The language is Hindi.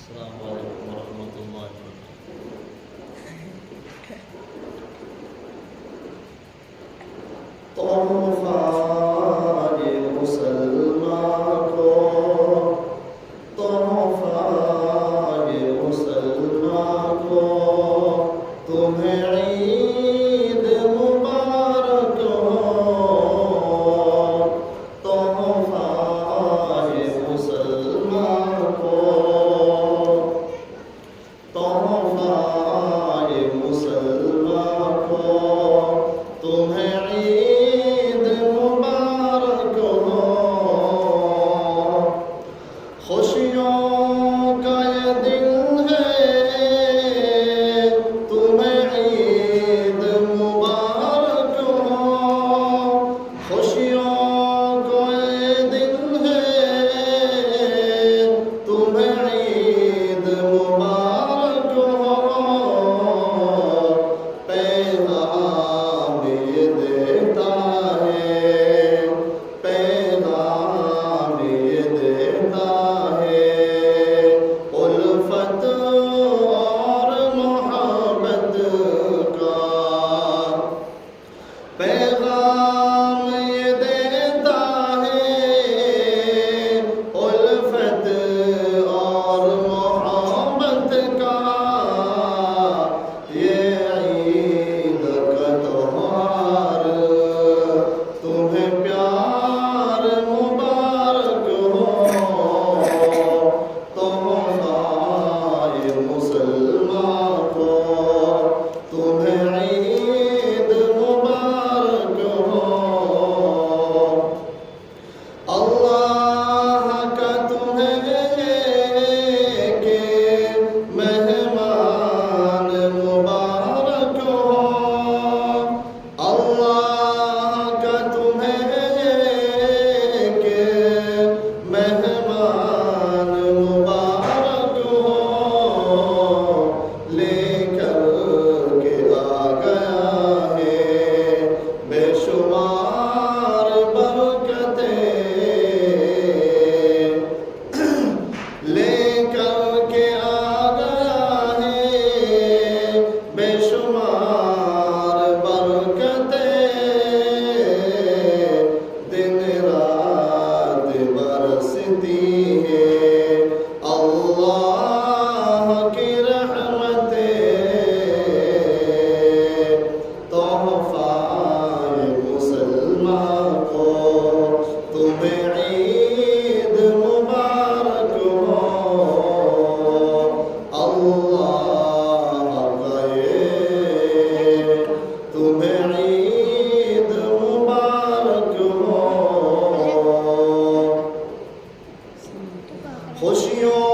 अस्सलामु अलैकुम वरहमतुल्लाहि तोहफाए मुसलमान को तोहफाए मुसलमान को तुम्हें ईद मुबारक हो। तोहफाए मुसलमान को तोहफाए मुसलमान को तुम्हें ईद मुबारक हो। खुशियों का ये दिन है तुम्हें ईद मुबारक हो। खुशियों का ये दिन है तुम्हें ईद मुबारक हो। पैगाम ये देता है पैगाम ये देता है उल्फत और मोहब्बत का। पैगाम ये देता है उल्फत और मोहब्बत का। ये ईद का त्योहार तुम्हें प्यार मुबारक हो। तोहफाए मुसलमान को तुम्हें ईद मुबारक हो। अल्लाह का तुम्हें के मेहमान मुबारक हो। अल्लाह का तुम्हें के मेहमान मुबारक हो। लेकर के आ गया है बेशुमार बरकतें। लेकर के आ गया है बेशुमार बरकतें। दिन रात बरसती है अल्लाह की रहमतें। तोहफाए मुसलमान को तुम्हें ईद मुबारक हो। अल्लाह का ये तुम्हें ईद मुबारक हो। खुशियों